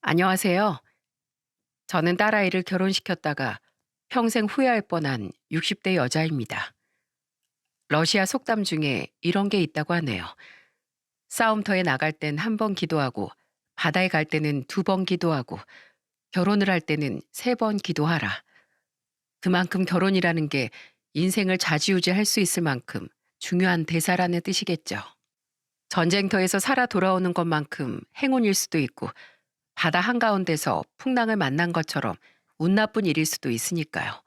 안녕하세요. 저는 딸아이를 결혼시켰다가 평생 후회할 뻔한 60대 여자입니다. 러시아 속담 중에 이런 게 있다고 하네요. 싸움터에 나갈 땐 한 번 기도하고, 바다에 갈 때는 두 번 기도하고, 결혼을 할 때는 세 번 기도하라. 그만큼 결혼이라는 게 인생을 좌지우지할 수 있을 만큼 중요한 대사라는 뜻이겠죠. 전쟁터에서 살아 돌아오는 것만큼 행운일 수도 있고, 바다 한가운데서 풍랑을 만난 것처럼 운 나쁜 일일 수도 있으니까요.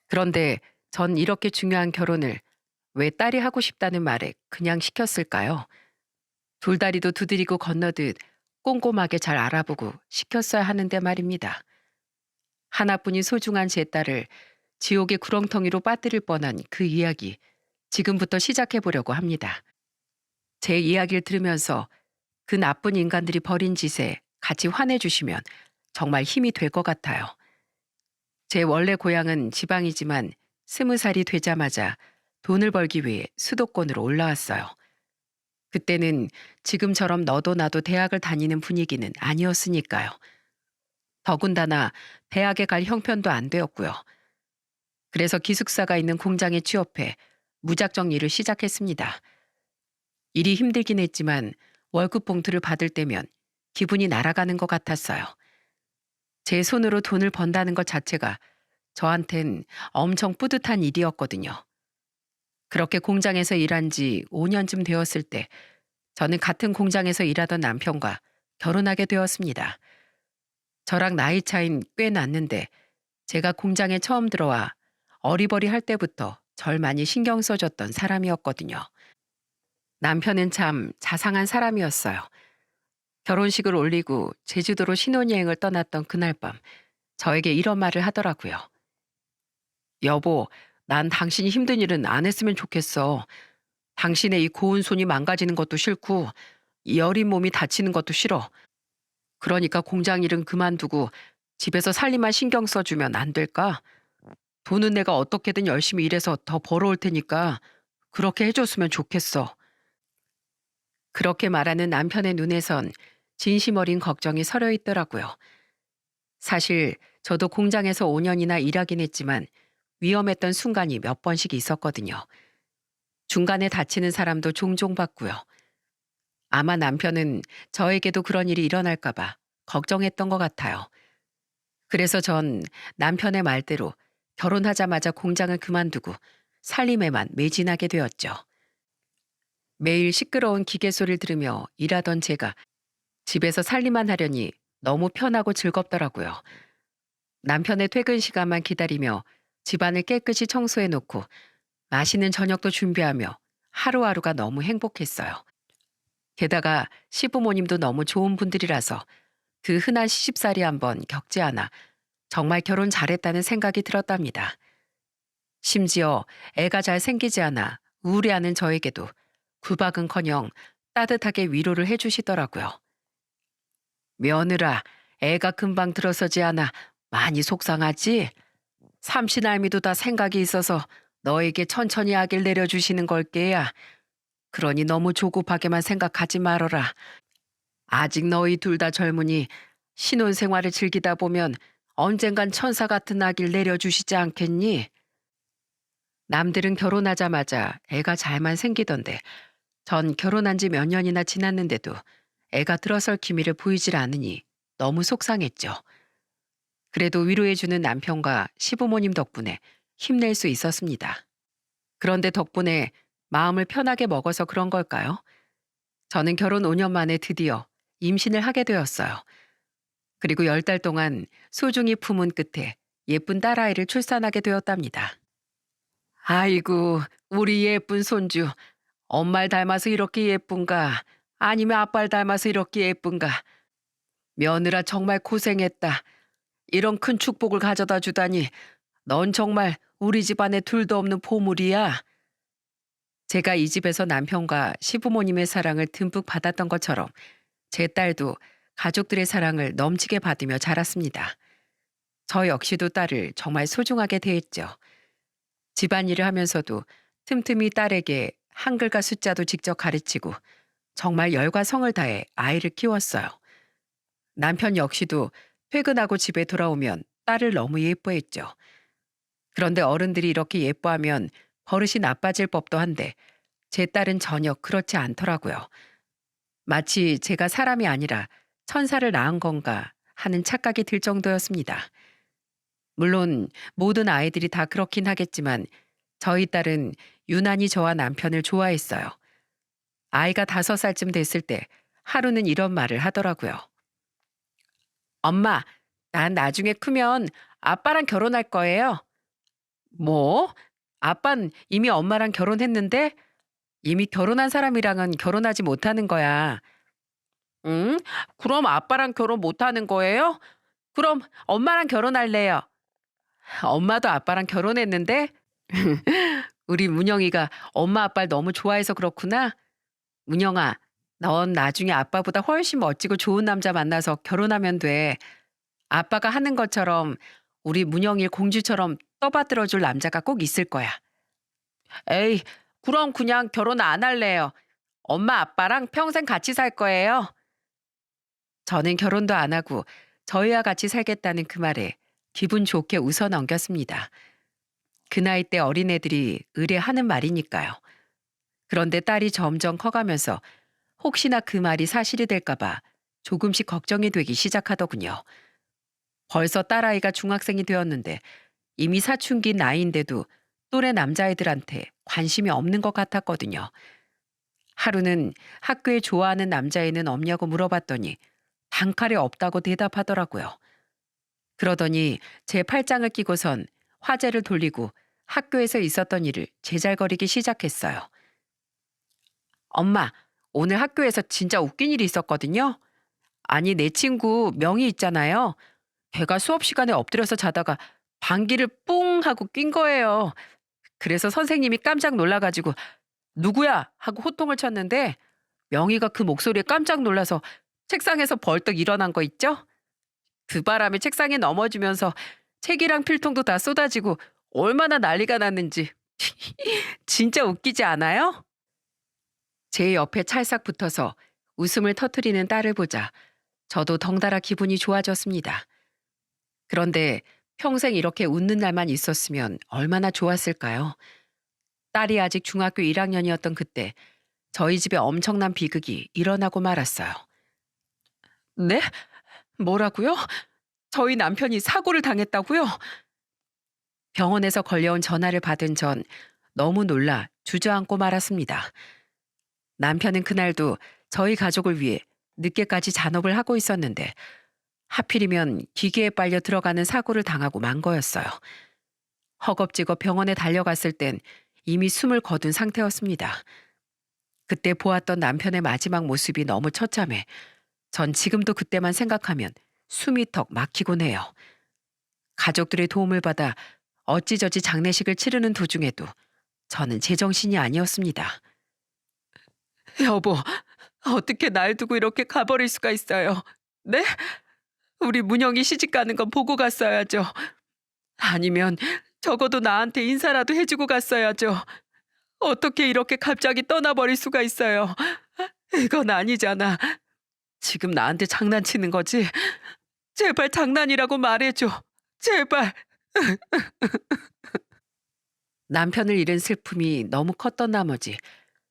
그런데 전 이렇게 중요한 결혼을 왜 딸이 하고 싶다는 말에 그냥 시켰을까요? 돌다리도 두드리고 건너듯 꼼꼼하게 잘 알아보고 시켰어야 하는데 말입니다. 하나뿐인 소중한 제 딸을 지옥의 구렁텅이로 빠뜨릴 뻔한 그 이야기, 지금부터 시작해 보려고 합니다. 제 이야기를 들으면서 그 나쁜 인간들이 벌인 짓에 같이 화내주시면 정말 힘이 될 것 같아요. 제 원래 고향은 지방이지만 20살이 되자마자 돈을 벌기 위해 수도권으로 올라왔어요. 그때는 지금처럼 너도 나도 대학을 다니는 분위기는 아니었으니까요. 더군다나 대학에 갈 형편도 안 되었고요. 그래서 기숙사가 있는 공장에 취업해 무작정 일을 시작했습니다. 일이 힘들긴 했지만 월급 봉투를 받을 때면 기분이 날아가는 것 같았어요. 제 손으로 돈을 번다는 것 자체가 저한텐 엄청 뿌듯한 일이었거든요. 그렇게 공장에서 일한 지 5년쯤 되었을 때 저는 같은 공장에서 일하던 남편과 결혼하게 되었습니다. 저랑 나이 차인 꽤 났는데 제가 공장에 처음 들어와 어리버리할 때부터 절 많이 신경 써줬던 사람이었거든요. 남편은 참 자상한 사람이었어요. 결혼식을 올리고 제주도로 신혼여행을 떠났던 그날 밤 저에게 이런 말을 하더라고요. 여보, 난 당신이 힘든 일은 안 했으면 좋겠어. 당신의 이 고운 손이 망가지는 것도 싫고 이 여린 몸이 다치는 것도 싫어. 그러니까 공장 일은 그만두고 집에서 살림만 신경 써주면 안 될까? 돈은 내가 어떻게든 열심히 일해서 더 벌어올 테니까 그렇게 해줬으면 좋겠어. 그렇게 말하는 남편의 눈에선 진심 어린 걱정이 서려 있더라고요. 사실 저도 공장에서 5년이나 일하긴 했지만 위험했던 순간이 몇 번씩 있었거든요. 중간에 다치는 사람도 종종 봤고요. 아마 남편은 저에게도 그런 일이 일어날까봐 걱정했던 것 같아요. 그래서 전 남편의 말대로 결혼하자마자 공장을 그만두고 살림에만 매진하게 되었죠. 매일 시끄러운 기계 소리를 들으며 일하던 제가 집에서 살림만 하려니 너무 편하고 즐겁더라고요. 남편의 퇴근 시간만 기다리며 집안을 깨끗이 청소해 놓고 맛있는 저녁도 준비하며 하루하루가 너무 행복했어요. 게다가 시부모님도 너무 좋은 분들이라서 그 흔한 시집살이 한번 겪지 않아 정말 결혼 잘했다는 생각이 들었답니다. 심지어 애가 잘 생기지 않아 우울해하는 저에게도 구박은커녕 따뜻하게 위로를 해주시더라고요. 며느라, 애가 금방 들어서지 않아 많이 속상하지? 삼시날미도 다 생각이 있어서 너에게 천천히 아기를 내려주시는 걸게야. 그러니 너무 조급하게만 생각하지 말어라. 아직 너희 둘 다 젊으니 신혼생활을 즐기다 보면 언젠간 천사 같은 아기를 내려주시지 않겠니? 남들은 결혼하자마자 애가 잘만 생기던데 전 결혼한 지 몇 년이나 지났는데도 애가 들어설 기미를 보이질 않으니 너무 속상했죠. 그래도 위로해주는 남편과 시부모님 덕분에 힘낼 수 있었습니다. 그런데 덕분에 마음을 편하게 먹어서 그런 걸까요? 저는 결혼 5년 만에 드디어 임신을 하게 되었어요. 그리고 10달 동안 소중히 품은 끝에 예쁜 딸아이를 출산하게 되었답니다. 아이고, 우리 예쁜 손주. 엄마를 닮아서 이렇게 예쁜가? 아니면 아빠를 닮아서 이렇게 예쁜가? 며느라 정말 고생했다. 이런 큰 축복을 가져다 주다니. 넌 정말 우리 집안에 둘도 없는 보물이야. 제가 이 집에서 남편과 시부모님의 사랑을 듬뿍 받았던 것처럼 제 딸도 가족들의 사랑을 넘치게 받으며 자랐습니다. 저 역시도 딸을 정말 소중하게 대했죠. 집안일을 하면서도 틈틈이 딸에게 한글과 숫자도 직접 가르치고 정말 열과 성을 다해 아이를 키웠어요. 남편 역시도 퇴근하고 집에 돌아오면 딸을 너무 예뻐했죠. 그런데 어른들이 이렇게 예뻐하면 버릇이 나빠질 법도 한데 제 딸은 전혀 그렇지 않더라고요. 마치 제가 사람이 아니라 천사를 낳은 건가 하는 착각이 들 정도였습니다. 물론 모든 아이들이 다 그렇긴 하겠지만 저희 딸은 유난히 저와 남편을 좋아했어요. 아이가 5살쯤 됐을 때 하루는 이런 말을 하더라고요. 엄마, 난 나중에 크면 아빠랑 결혼할 거예요. 뭐? 아빤 이미 엄마랑 결혼했는데 이미 결혼한 사람이랑은 결혼하지 못하는 거야. 응? 그럼 아빠랑 결혼 못하는 거예요? 그럼 엄마랑 결혼할래요. 엄마도 아빠랑 결혼했는데 우리 문영이가 엄마 아빠를 너무 좋아해서 그렇구나. 문영아, 넌 나중에 아빠보다 훨씬 멋지고 좋은 남자 만나서 결혼하면 돼. 아빠가 하는 것처럼 우리 문영일 공주처럼 떠받들어 줄 남자가 꼭 있을 거야. 에이, 그럼 그냥 결혼 안 할래요. 엄마 아빠랑 평생 같이 살 거예요. 저는 결혼도 안 하고 저희와 같이 살겠다는 그 말에 기분 좋게 웃어 넘겼습니다. 그 나이 때 어린애들이 의뢰하는 말이니까요. 그런데 딸이 점점 커가면서 혹시나 그 말이 사실이 될까봐 조금씩 걱정이 되기 시작하더군요. 벌써 딸아이가 중학생이 되었는데 이미 사춘기 나이인데도 또래 남자애들한테 관심이 없는 것 같았거든요. 하루는 학교에 좋아하는 남자애는 없냐고 물어봤더니 단칼에 없다고 대답하더라고요. 그러더니 제 팔짱을 끼고선 화제를 돌리고 학교에서 있었던 일을 제잘거리기 시작했어요. 엄마, 오늘 학교에서 진짜 웃긴 일이 있었거든요. 아니, 내 친구 명희 있잖아요. 걔가 수업 시간에 엎드려서 자다가 방귀를 뿡 하고 낀 거예요. 그래서 선생님이 깜짝 놀라가지고 누구야? 하고 호통을 쳤는데 명희가 그 목소리에 깜짝 놀라서 책상에서 벌떡 일어난 거 있죠? 그 바람에 책상에 넘어지면서 책이랑 필통도 다 쏟아지고 얼마나 난리가 났는지 진짜 웃기지 않아요? 제 옆에 찰싹 붙어서 웃음을 터뜨리는 딸을 보자 저도 덩달아 기분이 좋아졌습니다. 그런데 평생 이렇게 웃는 날만 있었으면 얼마나 좋았을까요? 딸이 아직 중학교 1학년이었던 그때 저희 집에 엄청난 비극이 일어나고 말았어요. 네? 뭐라고요? 저희 남편이 사고를 당했다고요? 병원에서 걸려온 전화를 받은 전 너무 놀라 주저앉고 말았습니다. 남편은 그날도 저희 가족을 위해 늦게까지 잔업을 하고 있었는데 하필이면 기계에 빨려 들어가는 사고를 당하고 만 거였어요. 허겁지겁 병원에 달려갔을 땐 이미 숨을 거둔 상태였습니다. 그때 보았던 남편의 마지막 모습이 너무 처참해 전 지금도 그때만 생각하면 숨이 턱 막히곤 해요. 가족들의 도움을 받아 어찌저찌 장례식을 치르는 도중에도 저는 제정신이 아니었습니다. 여보, 어떻게 날 두고 이렇게 가버릴 수가 있어요? 네? 우리 문영이 시집 가는 건 보고 갔어야죠. 아니면 적어도 나한테 인사라도 해주고 갔어야죠. 어떻게 이렇게 갑자기 떠나버릴 수가 있어요? 이건 아니잖아. 지금 나한테 장난치는 거지? 제발 장난이라고 말해줘. 제발. 남편을 잃은 슬픔이 너무 컸던 나머지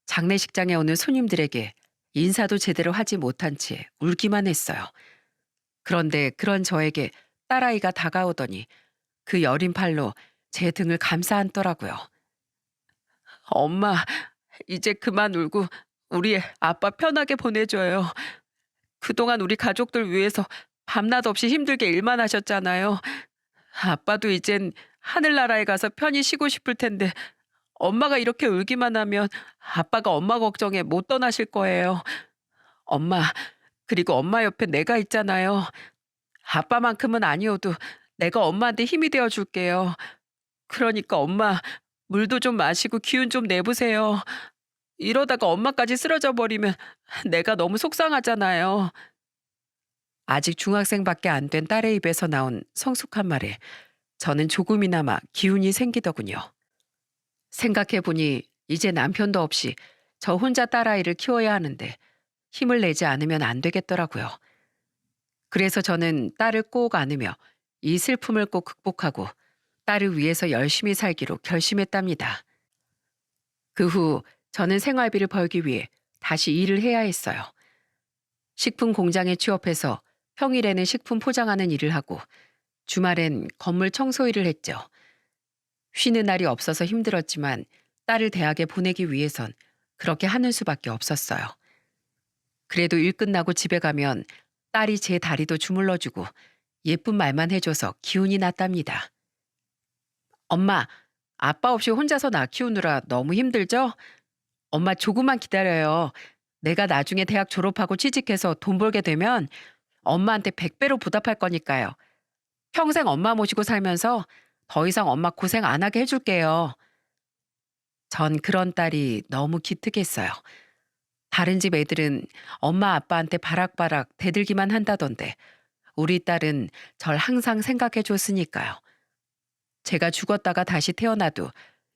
장례식장에 오는 손님들에게 인사도 제대로 하지 못한 채 울기만 했어요. 그런데 그런 저에게 딸아이가 다가오더니 그 여린 팔로 제 등을 감싸 안더라고요. 엄마, 이제 그만 울고 우리 아빠 편하게 보내줘요. 그동안 우리 가족들 위해서 밤낮 없이 힘들게 일만 하셨잖아요. 아빠도 이젠 하늘나라에 가서 편히 쉬고 싶을 텐데 엄마가 이렇게 울기만 하면 아빠가 엄마 걱정에 못 떠나실 거예요. 엄마, 그리고 엄마 옆에 내가 있잖아요. 아빠만큼은 아니어도 내가 엄마한테 힘이 되어 줄게요. 그러니까 엄마, 물도 좀 마시고 기운 좀 내보세요. 이러다가 엄마까지 쓰러져 버리면 내가 너무 속상하잖아요. 아직 중학생밖에 안 된 딸의 입에서 나온 성숙한 말에 저는 조금이나마 기운이 생기더군요. 생각해보니 이제 남편도 없이 저 혼자 딸아이를 키워야 하는데 힘을 내지 않으면 안 되겠더라고요. 그래서 저는 딸을 꼭 안으며 이 슬픔을 꼭 극복하고 딸을 위해서 열심히 살기로 결심했답니다. 그 후 저는 생활비를 벌기 위해 다시 일을 해야 했어요. 식품 공장에 취업해서 평일에는 식품 포장하는 일을 하고 주말엔 건물 청소 일을 했죠. 쉬는 날이 없어서 힘들었지만 딸을 대학에 보내기 위해선 그렇게 하는 수밖에 없었어요. 그래도 일 끝나고 집에 가면 딸이 제 다리도 주물러주고 예쁜 말만 해줘서 기운이 났답니다. 엄마, 아빠 없이 혼자서 나 키우느라 너무 힘들죠? 엄마 조금만 기다려요. 내가 나중에 대학 졸업하고 취직해서 돈 벌게 되면 엄마한테 100배로 보답할 거니까요. 평생 엄마 모시고 살면서 더 이상 엄마 고생 안 하게 해줄게요. 전 그런 딸이 너무 기특했어요. 다른 집 애들은 엄마 아빠한테 바락바락 대들기만 한다던데 우리 딸은 절 항상 생각해 줬으니까요. 제가 죽었다가 다시 태어나도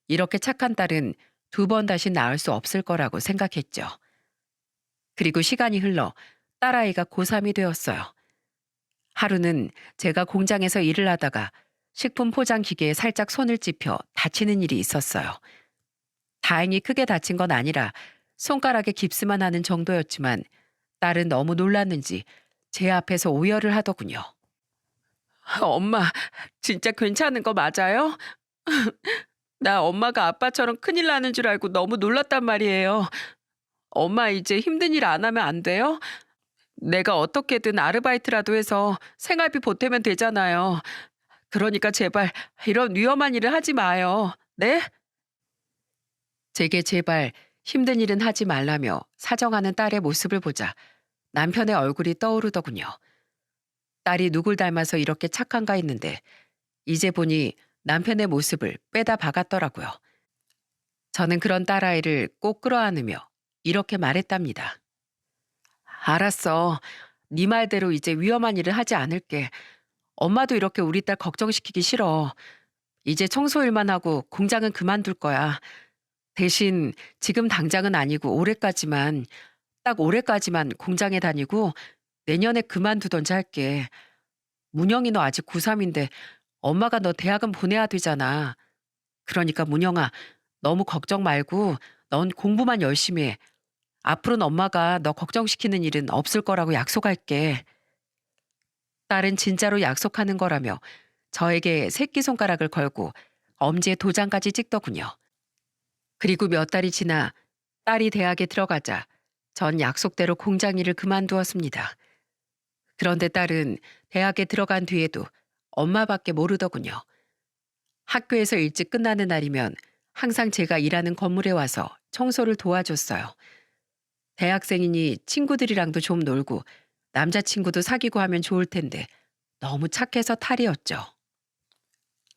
이렇게 착한 딸은 두 번 다시 낳을 수 없을 거라고 생각했죠. 그리고 시간이 흘러 딸아이가 고3이 되었어요. 하루는 제가 공장에서 일을 하다가 식품 포장 기계에 살짝 손을 찝혀 다치는 일이 있었어요. 다행히 크게 다친 건 아니라 손가락에 깁스만 하는 정도였지만 딸은 너무 놀랐는지 제 앞에서 오열을 하더군요. 엄마, 진짜 괜찮은 거 맞아요? 나 엄마가 아빠처럼 큰일 나는 줄 알고 너무 놀랐단 말이에요. 엄마 이제 힘든 일 안 하면 안 돼요? 내가 어떻게든 아르바이트라도 해서 생활비 보태면 되잖아요. 그러니까 제발 이런 위험한 일을 하지 마요. 네? 제게 제발 힘든 일은 하지 말라며 사정하는 딸의 모습을 보자 남편의 얼굴이 떠오르더군요. 딸이 누굴 닮아서 이렇게 착한가 했는데 이제 보니 남편의 모습을 빼다 박았더라고요. 저는 그런 딸아이를 꼭 끌어안으며 이렇게 말했답니다. 알았어. 네 말대로 이제 위험한 일을 하지 않을게. 엄마도 이렇게 우리 딸 걱정시키기 싫어. 이제 청소일만 하고 공장은 그만둘 거야. 대신 지금 당장은 아니고 올해까지만, 딱 올해까지만 공장에 다니고 내년에 그만두던지 할게. 문영이 너 아직 고3인데 엄마가 너 대학은 보내야 되잖아. 그러니까 문영아, 너무 걱정 말고 넌 공부만 열심히 해. 앞으로는 엄마가 너 걱정시키는 일은 없을 거라고 약속할게. 딸은 진짜로 약속하는 거라며 저에게 새끼손가락을 걸고 엄지에 도장까지 찍더군요. 그리고 몇 달이 지나 딸이 대학에 들어가자 전 약속대로 공장 일을 그만두었습니다. 그런데 딸은 대학에 들어간 뒤에도 엄마밖에 모르더군요. 학교에서 일찍 끝나는 날이면 항상 제가 일하는 건물에 와서 청소를 도와줬어요. 대학생이니 친구들이랑도 좀 놀고 남자친구도 사귀고 하면 좋을 텐데 너무 착해서 탈이었죠.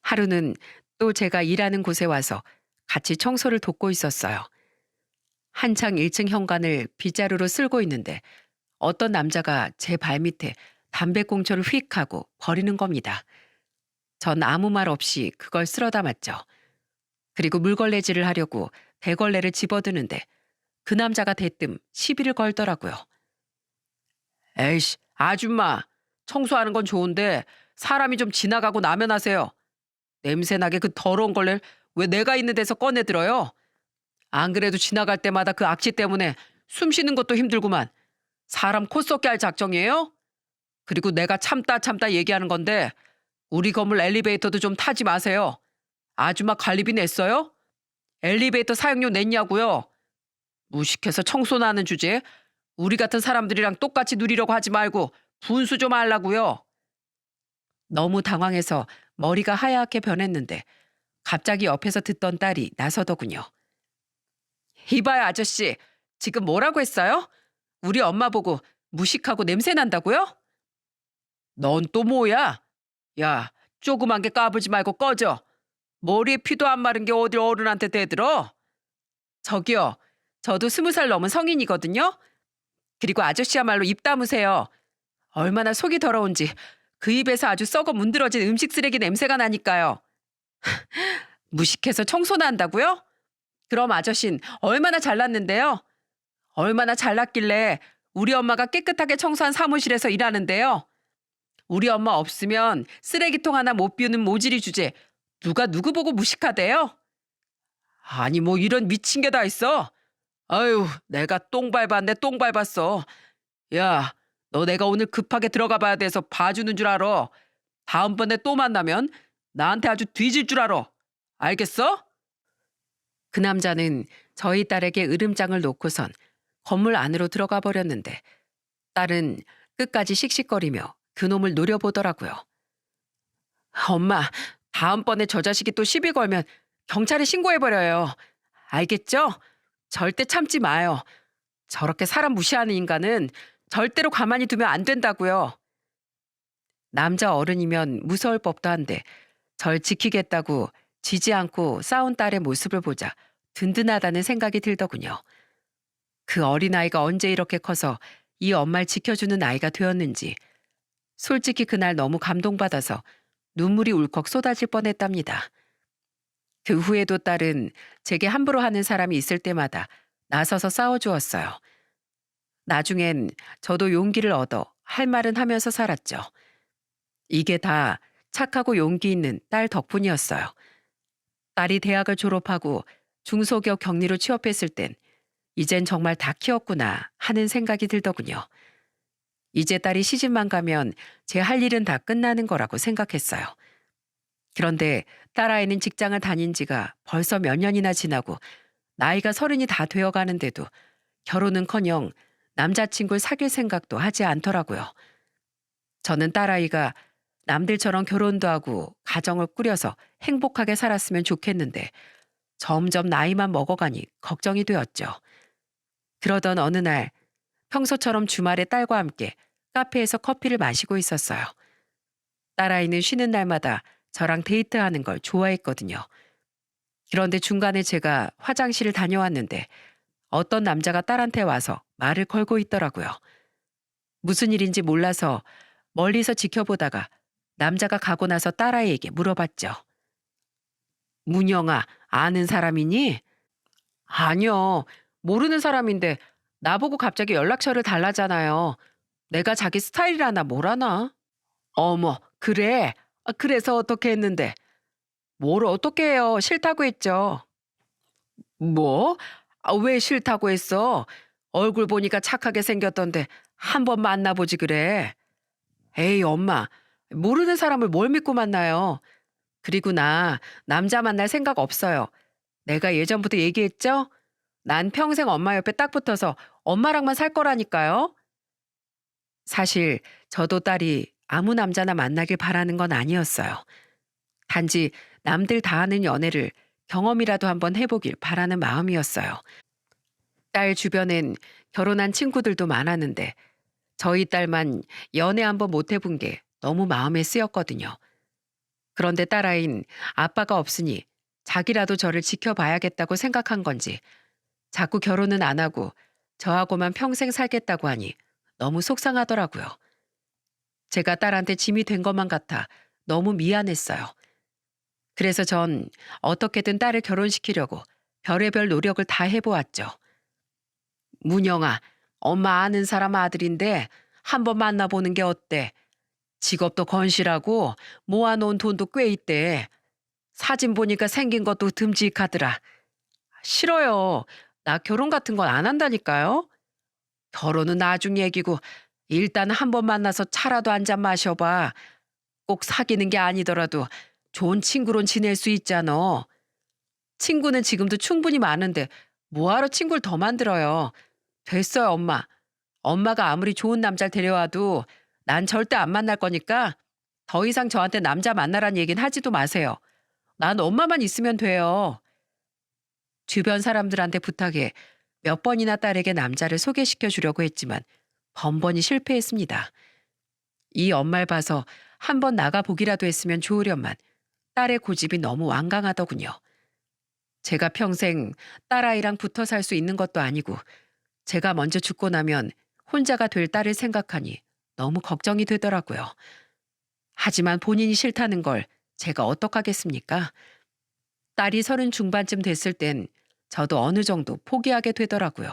하루는 또 제가 일하는 곳에 와서 같이 청소를 돕고 있었어요. 한창 1층 현관을 빗자루로 쓸고 있는데 어떤 남자가 제 발밑에 담배꽁초를 휙 하고 버리는 겁니다. 전 아무 말 없이 그걸 쓸어 담았죠. 그리고 물걸레질을 하려고 대걸레를 집어드는데 그 남자가 대뜸 시비를 걸더라고요. 에이씨, 아줌마. 청소하는 건 좋은데 사람이 좀 지나가고 나면 하세요. 냄새나게 그 더러운 걸레를 왜 내가 있는 데서 꺼내 들어요? 안 그래도 지나갈 때마다 그 악취 때문에 숨 쉬는 것도 힘들구만. 사람 코 썩게 할 작정이에요? 그리고 내가 참다 참다 얘기하는 건데 우리 건물 엘리베이터도 좀 타지 마세요. 아줌마 관리비 냈어요? 엘리베이터 사용료 냈냐고요? 무식해서 청소나 하는 주제에 우리 같은 사람들이랑 똑같이 누리려고 하지 말고 분수 좀 하려고요. 너무 당황해서 머리가 하얗게 변했는데 갑자기 옆에서 듣던 딸이 나서더군요. 이봐요 아저씨, 지금 뭐라고 했어요? 우리 엄마 보고 무식하고 냄새 난다고요? 넌 또 뭐야? 야, 조그만 게 까불지 말고 꺼져. 머리에 피도 안 마른 게 어딜 어른한테 대들어? 저기요, 저도 20살 넘은 성인이거든요. 그리고 아저씨야말로 입 다무세요. 얼마나 속이 더러운지 그 입에서 아주 썩어 문드러진 음식 쓰레기 냄새가 나니까요. 무식해서 청소나 한다고요? 그럼 아저씨는 얼마나 잘났는데요? 얼마나 잘났길래 우리 엄마가 깨끗하게 청소한 사무실에서 일하는데요? 우리 엄마 없으면 쓰레기통 하나 못 비우는 모질이 주제. 누가 누구 보고 무식하대요? 아니 뭐 이런 미친 게 다 있어. 아유 내가 똥 밟았네 똥 밟았어. 야 너 내가 오늘 급하게 들어가 봐야 돼서 봐주는 줄 알아. 다음번에 또 만나면 나한테 아주 뒤질 줄 알아. 알겠어? 그 남자는 저희 딸에게 으름장을 놓고선 건물 안으로 들어가 버렸는데 딸은 끝까지 씩씩거리며 그놈을 노려보더라고요. 엄마, 다음번에 저 자식이 또 시비 걸면 경찰에 신고해버려요. 알겠죠? 절대 참지 마요. 저렇게 사람 무시하는 인간은 절대로 가만히 두면 안 된다고요. 남자 어른이면 무서울 법도 한데 절 지키겠다고 지지 않고 싸운 딸의 모습을 보자 든든하다는 생각이 들더군요. 그 어린아이가 언제 이렇게 커서 이 엄마를 지켜주는 아이가 되었는지 솔직히 그날 너무 감동받아서 눈물이 울컥 쏟아질 뻔했답니다. 그 후에도 딸은 제게 함부로 하는 사람이 있을 때마다 나서서 싸워주었어요. 나중엔 저도 용기를 얻어 할 말은 하면서 살았죠. 이게 다 착하고 용기 있는 딸 덕분이었어요. 딸이 대학을 졸업하고 중소기업 격리로 취업했을 땐 이젠 정말 다 키웠구나 하는 생각이 들더군요. 이제 딸이 시집만 가면 제 할 일은 다 끝나는 거라고 생각했어요. 그런데 딸아이는 직장을 다닌 지가 벌써 몇 년이나 지나고 나이가 30이 다 되어 가는데도 결혼은커녕 남자친구를 사귈 생각도 하지 않더라고요. 저는 딸아이가 남들처럼 결혼도 하고 가정을 꾸려서 행복하게 살았으면 좋겠는데 점점 나이만 먹어가니 걱정이 되었죠. 그러던 어느 날 평소처럼 주말에 딸과 함께 카페에서 커피를 마시고 있었어요. 딸아이는 쉬는 날마다 저랑 데이트하는 걸 좋아했거든요. 그런데 중간에 제가 화장실을 다녀왔는데 어떤 남자가 딸한테 와서 말을 걸고 있더라고요. 무슨 일인지 몰라서 멀리서 지켜보다가 남자가 가고 나서 딸아이에게 물어봤죠. 문영아, 아는 사람이니? 아니요. 모르는 사람인데 나보고 갑자기 연락처를 달라잖아요. 내가 자기 스타일이라나 뭐라나? 어머, 그래? 그래서 어떻게 했는데? 뭘 어떻게 해요? 싫다고 했죠. 뭐? 왜 싫다고 했어? 얼굴 보니까 착하게 생겼던데 한번 만나보지 그래. 에이, 엄마. 모르는 사람을 뭘 믿고 만나요? 그리고 나 남자 만날 생각 없어요. 내가 예전부터 얘기했죠? 난 평생 엄마 옆에 딱 붙어서 엄마랑만 살 거라니까요. 사실 저도 딸이 아무 남자나 만나길 바라는 건 아니었어요. 단지 남들 다 하는 연애를 경험이라도 한번 해보길 바라는 마음이었어요. 딸 주변엔 결혼한 친구들도 많았는데 저희 딸만 연애 한번 못 해본 게 너무 마음에 쓰였거든요. 그런데 딸아이는 아빠가 없으니 자기라도 저를 지켜봐야겠다고 생각한 건지 자꾸 결혼은 안 하고 저하고만 평생 살겠다고 하니 너무 속상하더라고요. 제가 딸한테 짐이 된 것만 같아 너무 미안했어요. 그래서 전 어떻게든 딸을 결혼시키려고 별의별 노력을 다 해보았죠. 문영아, 엄마 아는 사람 아들인데 한번 만나보는 게 어때? 직업도 건실하고 모아놓은 돈도 꽤 있대. 사진 보니까 생긴 것도 듬직하더라. 싫어요. 나 결혼 같은 건 안 한다니까요. 결혼은 나중 얘기고 일단 한번 만나서 차라도 한 잔 마셔봐. 꼭 사귀는 게 아니더라도 좋은 친구론 지낼 수 있잖아. 친구는 지금도 충분히 많은데 뭐하러 친구를 더 만들어요. 됐어요, 엄마. 엄마가 아무리 좋은 남자를 데려와도 난 절대 안 만날 거니까 더 이상 저한테 남자 만나란 얘기는 하지도 마세요. 난 엄마만 있으면 돼요. 주변 사람들한테 부탁해 몇 번이나 딸에게 남자를 소개시켜 주려고 했지만 번번이 실패했습니다. 이 엄마를 봐서 한번 나가보기라도 했으면 좋으련만 딸의 고집이 너무 완강하더군요. 제가 평생 딸아이랑 붙어 살 수 있는 것도 아니고 제가 먼저 죽고 나면 혼자가 될 딸을 생각하니 너무 걱정이 되더라고요. 하지만 본인이 싫다는 걸 제가 어떡하겠습니까? 딸이 30 중반쯤 됐을 땐 저도 어느 정도 포기하게 되더라고요.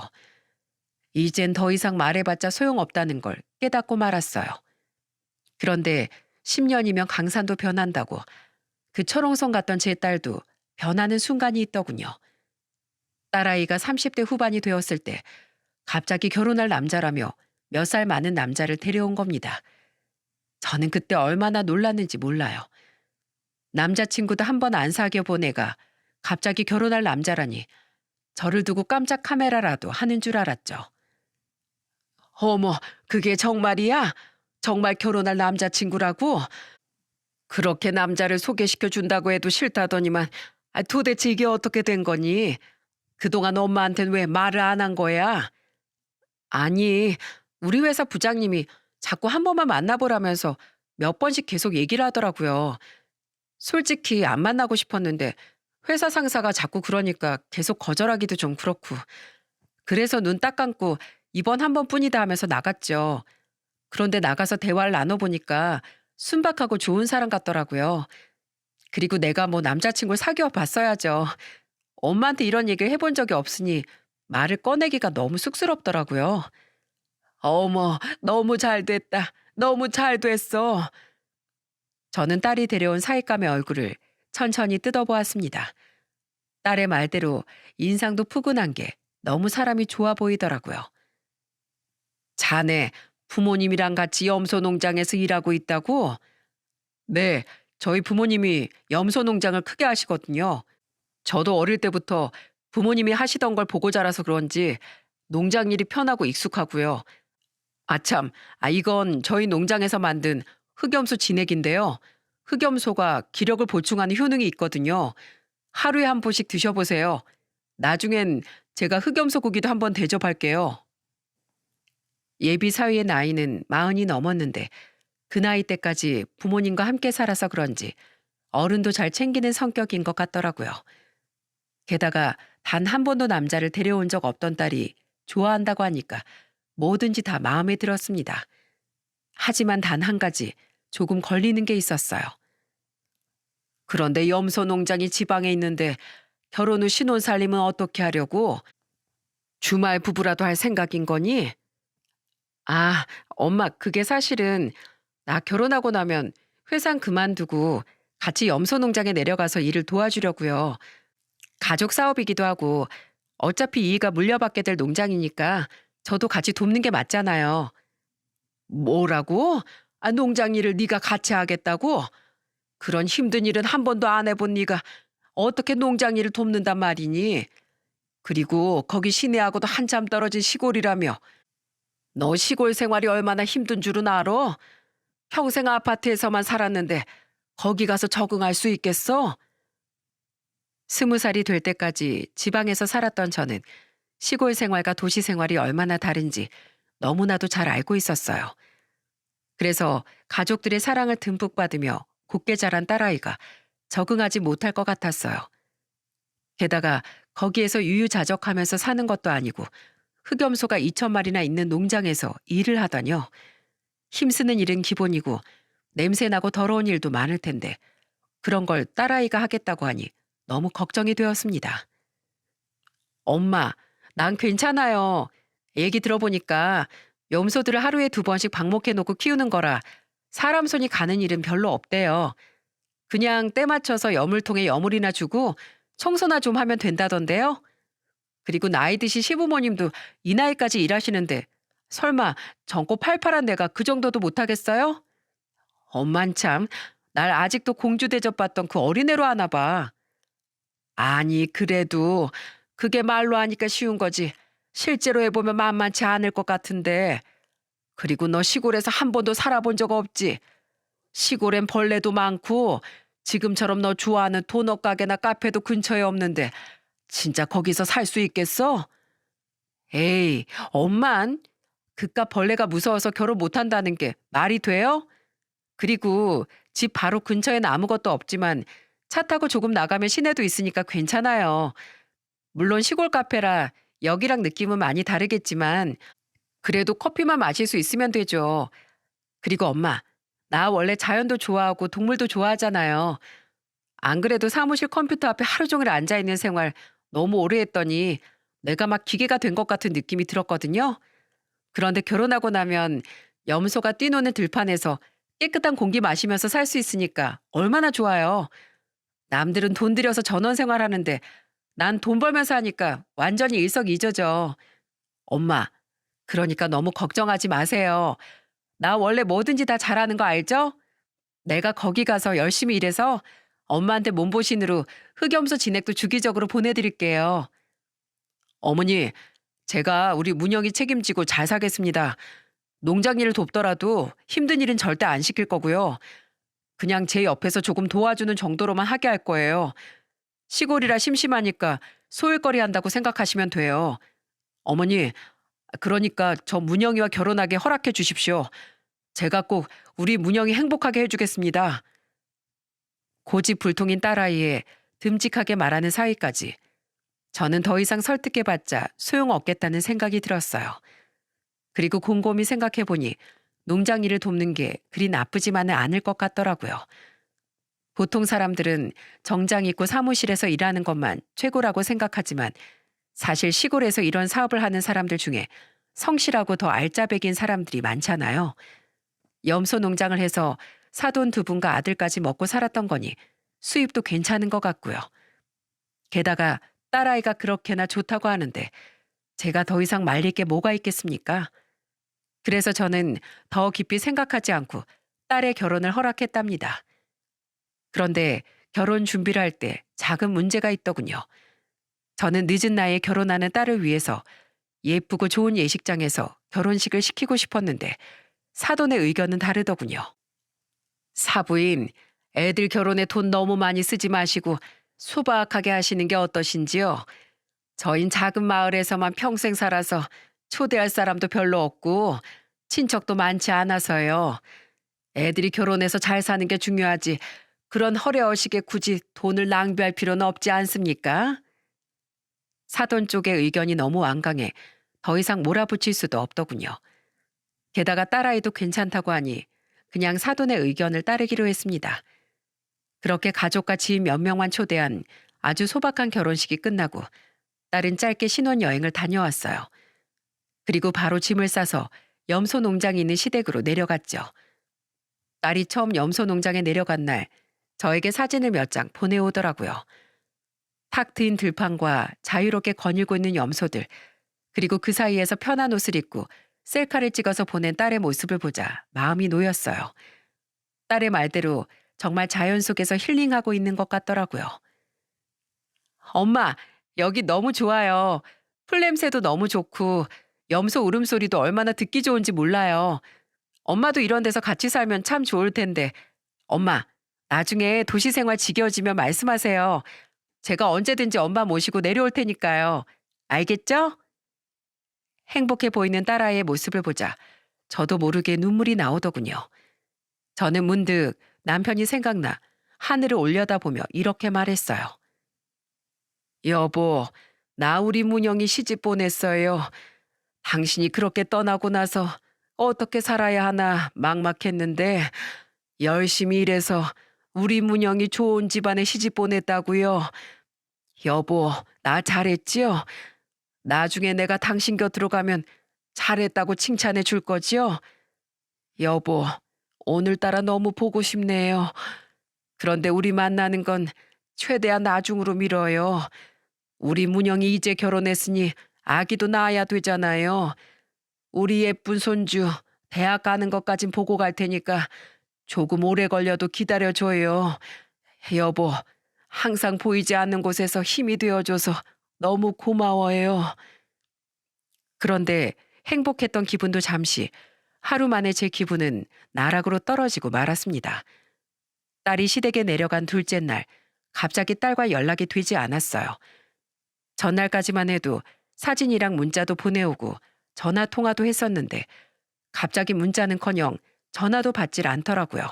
이젠 더 이상 말해봤자 소용없다는 걸 깨닫고 말았어요. 그런데 10년이면 강산도 변한다고 그 철옹성 같던 제 딸도 변하는 순간이 있더군요. 딸아이가 30대 후반이 되었을 때 갑자기 결혼할 남자라며 몇 살 많은 남자를 데려온 겁니다. 저는 그때 얼마나 놀랐는지 몰라요. 남자친구도 한 번 안 사귀어 본 애가 갑자기 결혼할 남자라니 저를 두고 깜짝 카메라라도 하는 줄 알았죠. 어머, 그게 정말이야? 정말 결혼할 남자친구라고? 그렇게 남자를 소개시켜 준다고 해도 싫다더니만 도대체 이게 어떻게 된 거니? 그동안 엄마한텐 왜 말을 안 한 거야? 아니, 우리 회사 부장님이 자꾸 한 번만 만나보라면서 몇 번씩 계속 얘기를 하더라고요. 솔직히 안 만나고 싶었는데 회사 상사가 자꾸 그러니까 계속 거절하기도 좀 그렇고. 그래서 눈 딱 감고 이번 한 번뿐이다 하면서 나갔죠. 그런데 나가서 대화를 나눠보니까 순박하고 좋은 사람 같더라고요. 그리고 내가 뭐 남자친구를 사귀어 봤어야죠. 엄마한테 이런 얘기를 해본 적이 없으니 말을 꺼내기가 너무 쑥스럽더라고요. 어머, 너무 잘 됐다. 너무 잘 됐어. 저는 딸이 데려온 사윗감의 얼굴을 천천히 뜯어보았습니다. 딸의 말대로 인상도 푸근한 게 너무 사람이 좋아 보이더라고요. 자네, 부모님이랑 같이 염소 농장에서 일하고 있다고? 네, 저희 부모님이 염소 농장을 크게 하시거든요. 저도 어릴 때부터 부모님이 하시던 걸 보고 자라서 그런지 농장 일이 편하고 익숙하고요. 아참, 이건 저희 농장에서 만든 흑염소 진액인데요. 흑염소가 기력을 보충하는 효능이 있거든요. 하루에 한 포씩 드셔보세요. 나중엔 제가 흑염소 고기도 한번 대접할게요. 예비 사위의 나이는 40이 넘었는데 그 나이 때까지 부모님과 함께 살아서 그런지 어른도 잘 챙기는 성격인 것 같더라고요. 게다가 단 한 번도 남자를 데려온 적 없던 딸이 좋아한다고 하니까 뭐든지 다 마음에 들었습니다. 하지만 단 한 가지 조금 걸리는 게 있었어요. 그런데 염소 농장이 지방에 있는데 결혼 후 신혼 살림은 어떻게 하려고? 주말 부부라도 할 생각인 거니? 아, 엄마, 그게 사실은 나 결혼하고 나면 회사 그만두고 같이 염소 농장에 내려가서 일을 도와주려고요. 가족 사업이기도 하고 어차피 이익가 물려받게 될 농장이니까 저도 같이 돕는 게 맞잖아요. 뭐라고? 농장 일을 네가 같이 하겠다고? 그런 힘든 일은 한 번도 안 해본 네가 어떻게 농장 일을 돕는단 말이니? 그리고 거기 시내하고도 한참 떨어진 시골이라며. 너 시골 생활이 얼마나 힘든 줄은 알아? 평생 아파트에서만 살았는데 거기 가서 적응할 수 있겠어? 20살이 될 때까지 지방에서 살았던 저는 시골 생활과 도시 생활이 얼마나 다른지 너무나도 잘 알고 있었어요. 그래서 가족들의 사랑을 듬뿍 받으며 곱게 자란 딸아이가 적응하지 못할 것 같았어요. 게다가 거기에서 유유자적하면서 사는 것도 아니고 흑염소가 2,000마리나 있는 농장에서 일을 하다뇨. 힘쓰는 일은 기본이고 냄새나고 더러운 일도 많을 텐데 그런 걸 딸아이가 하겠다고 하니 너무 걱정이 되었습니다. 엄마, 난 괜찮아요. 얘기 들어보니까 염소들을 하루에 2번씩 방목해 놓고 키우는 거라 사람 손이 가는 일은 별로 없대요. 그냥 때 맞춰서 여물통에 여물이나 주고 청소나 좀 하면 된다던데요. 그리고 나이 드신 시부모님도 이 나이까지 일하시는데 설마 젊고 팔팔한 내가 그 정도도 못하겠어요? 엄만 참, 날 아직도 공주 대접받던 그 어린애로 하나 봐. 아니, 그래도 그게 말로 하니까 쉬운 거지. 실제로 해보면 만만치 않을 것 같은데. 그리고 너 시골에서 한 번도 살아본 적 없지? 시골엔 벌레도 많고 지금처럼 너 좋아하는 도넛 가게나 카페도 근처에 없는데 진짜 거기서 살 수 있겠어? 에이, 엄만 그깟 벌레가 무서워서 결혼 못한다는 게 말이 돼요? 그리고 집 바로 근처에는 아무것도 없지만 차 타고 조금 나가면 시내도 있으니까 괜찮아요. 물론 시골 카페라 여기랑 느낌은 많이 다르겠지만 그래도 커피만 마실 수 있으면 되죠. 그리고 엄마, 나 원래 자연도 좋아하고 동물도 좋아하잖아요. 안 그래도 사무실 컴퓨터 앞에 하루 종일 앉아 있는 생활 너무 오래 했더니 내가 막 기계가 된 것 같은 느낌이 들었거든요. 그런데 결혼하고 나면 염소가 뛰노는 들판에서 깨끗한 공기 마시면서 살 수 있으니까 얼마나 좋아요. 남들은 돈 들여서 전원 생활하는데 난 돈 벌면서 하니까 완전히 일석이조죠. 엄마, 그러니까 너무 걱정하지 마세요. 나 원래 뭐든지 다 잘하는 거 알죠? 내가 거기 가서 열심히 일해서 엄마한테 몸보신으로 흑염소 진액도 주기적으로 보내드릴게요. 어머니, 제가 우리 문영이 책임지고 잘 사겠습니다. 농장 일을 돕더라도 힘든 일은 절대 안 시킬 거고요. 그냥 제 옆에서 조금 도와주는 정도로만 하게 할 거예요. 시골이라 심심하니까 소일거리 한다고 생각하시면 돼요. 어머니, 그러니까 저 문영이와 결혼하게 허락해 주십시오. 제가 꼭 우리 문영이 행복하게 해주겠습니다. 고집불통인 딸아이의 듬직하게 말하는 사이까지 저는 더 이상 설득해봤자 소용없겠다는 생각이 들었어요. 그리고 곰곰이 생각해보니 농장 일을 돕는 게 그리 나쁘지만은 않을 것 같더라고요. 보통 사람들은 정장 입고 사무실에서 일하는 것만 최고라고 생각하지만 사실 시골에서 이런 사업을 하는 사람들 중에 성실하고 더 알짜배기인 사람들이 많잖아요. 염소 농장을 해서 사돈 두 분과 아들까지 먹고 살았던 거니 수입도 괜찮은 것 같고요. 게다가 딸아이가 그렇게나 좋다고 하는데 제가 더 이상 말릴 게 뭐가 있겠습니까? 그래서 저는 더 깊이 생각하지 않고 딸의 결혼을 허락했답니다. 그런데 결혼 준비를 할 때 작은 문제가 있더군요. 저는 늦은 나이에 결혼하는 딸을 위해서 예쁘고 좋은 예식장에서 결혼식을 시키고 싶었는데 사돈의 의견은 다르더군요. 사부인, 애들 결혼에 돈 너무 많이 쓰지 마시고 소박하게 하시는 게 어떠신지요? 저흰 작은 마을에서만 평생 살아서 초대할 사람도 별로 없고 친척도 많지 않아서요. 애들이 결혼해서 잘 사는 게 중요하지 그런 허례허식에 굳이 돈을 낭비할 필요는 없지 않습니까? 사돈 쪽의 의견이 너무 완강해 더 이상 몰아붙일 수도 없더군요. 게다가 딸아이도 괜찮다고 하니 그냥 사돈의 의견을 따르기로 했습니다. 그렇게 가족과 지인 몇 명만 초대한 아주 소박한 결혼식이 끝나고 딸은 짧게 신혼여행을 다녀왔어요. 그리고 바로 짐을 싸서 염소 농장이 있는 시댁으로 내려갔죠. 딸이 처음 염소 농장에 내려간 날 저에게 사진을 몇 장 보내오더라고요. 탁 트인 들판과 자유롭게 거닐고 있는 염소들, 그리고 그 사이에서 편한 옷을 입고 셀카를 찍어서 보낸 딸의 모습을 보자 마음이 놓였어요. 딸의 말대로 정말 자연 속에서 힐링하고 있는 것 같더라고요. 엄마, 여기 너무 좋아요. 풀냄새도 너무 좋고 염소 울음소리도 얼마나 듣기 좋은지 몰라요. 엄마도 이런 데서 같이 살면 참 좋을 텐데. 엄마, 나중에 도시 생활 지겨워지면 말씀하세요. 제가 언제든지 엄마 모시고 내려올 테니까요. 알겠죠? 행복해 보이는 딸아이의 모습을 보자 저도 모르게 눈물이 나오더군요. 저는 문득 남편이 생각나 하늘을 올려다보며 이렇게 말했어요. 여보, 나 우리 문영이 시집 보냈어요. 당신이 그렇게 떠나고 나서 어떻게 살아야 하나 막막했는데 열심히 일해서 우리 문영이 좋은 집안에 시집 보냈다고요. 여보, 나 잘했지요? 나중에 내가 당신 곁으로 가면 잘했다고 칭찬해 줄 거지요? 여보, 오늘따라 너무 보고 싶네요. 그런데 우리 만나는 건 최대한 나중으로 미뤄요. 우리 문영이 이제 결혼했으니 아기도 낳아야 되잖아요. 우리 예쁜 손주 대학 가는 것까진 보고 갈 테니까 조금 오래 걸려도 기다려줘요. 여보, 항상 보이지 않는 곳에서 힘이 되어줘서 너무 고마워요. 그런데 행복했던 기분도 잠시, 하루 만에 제 기분은 나락으로 떨어지고 말았습니다. 딸이 시댁에 내려간 둘째 날, 갑자기 딸과 연락이 되지 않았어요. 전날까지만 해도 사진이랑 문자도 보내오고 전화 통화도 했었는데 갑자기 문자는커녕 전화도 받질 않더라고요.